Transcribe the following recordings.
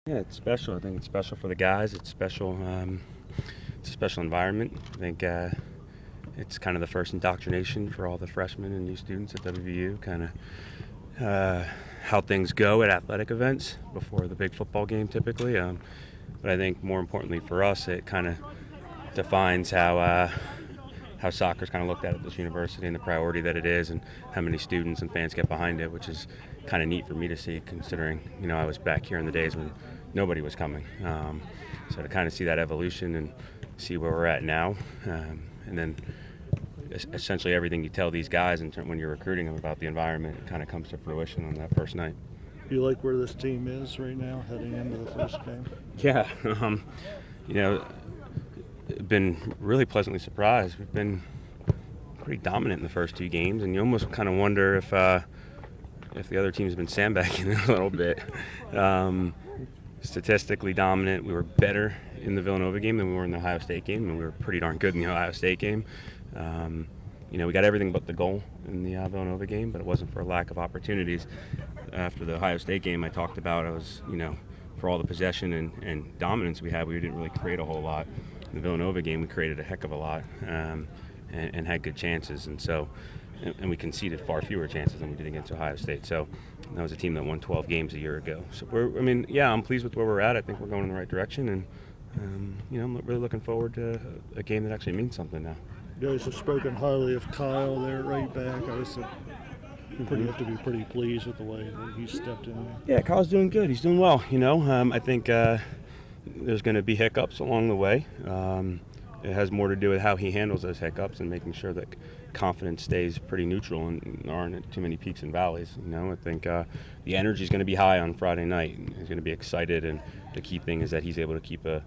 Yeah, it's special. I think it's special for the guys. It's special. It's a special environment. I think it's kind of the first indoctrination for all the freshmen and new students at WVU. Kind of how things go at athletic events before the big football game, typically. But I think more importantly for us, it kind of defines how soccer's kind of looked at this university and the priority that it is, and how many students and fans get behind it, which is kind of neat for me to see, considering I was back here in the days when nobody was coming. So to kind of see that evolution and see where we're at now, and then essentially everything you tell these guys when you're recruiting them about the environment kind of comes to fruition on that first night. Do you like where this team is right now, heading into the first game? Yeah, been really pleasantly surprised. We've been pretty dominant in the first two games, and you almost kind of wonder if the other team's been sandbagging a little bit. Statistically dominant. We were better in the Villanova game than we were in the Ohio State game, and we were pretty darn good in the Ohio State game. We got everything but the goal in the Villanova game, but it wasn't for a lack of opportunities. After the Ohio State game, I talked about for all the possession and dominance we had, we didn't really create a whole lot. In the Villanova game, we created a heck of a lot and had good chances, and we conceded far fewer chances than we did against Ohio State. So that was a team that won 12 games a year ago. So I'm pleased with where we're at. I think we're going in the right direction, and I'm really looking forward to a game that actually means something now. You guys have spoken highly of Kyle there, right back. I said you have to be pretty pleased with the way that he stepped in there. Yeah, Kyle's doing good. He's doing well. I think there's going to be hiccups along the way. It has more to do with how he handles those hiccups and making sure that confidence stays pretty neutral and there aren't too many peaks and valleys. I think the energy is going to be high on Friday night. He's going to be excited, and the key thing is that he's able to keep a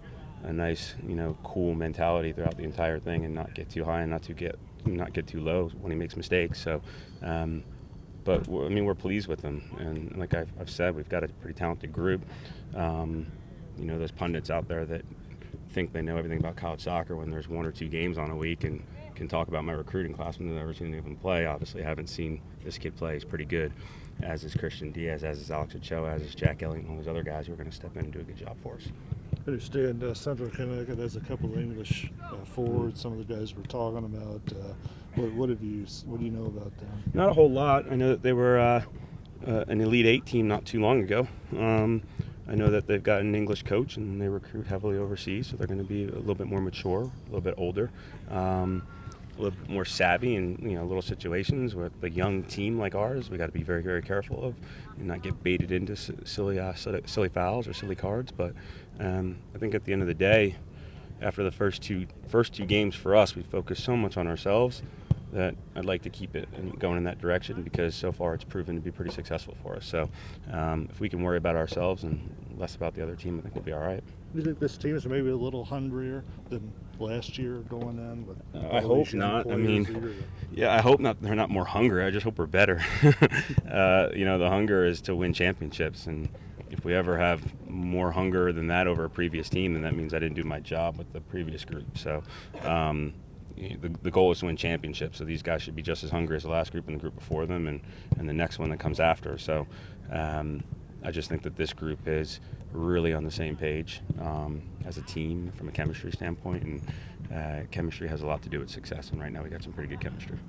nice, cool mentality throughout the entire thing and not get too high and not get too low when he makes mistakes. So, but we're pleased with him, and like I've said, we've got a pretty talented group. Those pundits out there that think they know everything about college soccer when there's one or two games on a week and can talk about my recruiting class when they've never seen him play. Obviously, I haven't seen this kid play. He's pretty good, as is Christian Diaz, as is Alex Ochoa, as is Jack Elliott, and all those other guys who are going to step in and do a good job for us. I understand Central Connecticut has a couple of English forwards. Some of the guys were talking about. What do you know about them? Not a whole lot. I know that they were an Elite Eight team not too long ago. I know that they've got an English coach and they recruit heavily overseas, so they're going to be a little bit more mature, a little bit older, a little bit more savvy in little situations. With a young team like ours, we got to be very, very careful of and not get baited into silly fouls or silly cards. But I think at the end of the day, after the first two games for us, we focused so much on ourselves that I'd like to keep it going in that direction, because so far it's proven to be pretty successful for us. So if we can worry about ourselves and less about the other team, I think we'll be all right. Do you think this team is maybe a little hungrier than last year going in? I hope not. I hope not. They're not more hungry. I just hope we're better. The hunger is to win championships, and if we ever have more hunger than that over a previous team, then that means I didn't do my job with the previous group. So the goal is to win championships, so these guys should be just as hungry as the last group and the group before them and the next one that comes after. So I just think that this group is really on the same page as a team from a chemistry standpoint, and chemistry has a lot to do with success, and right now we got some pretty good chemistry.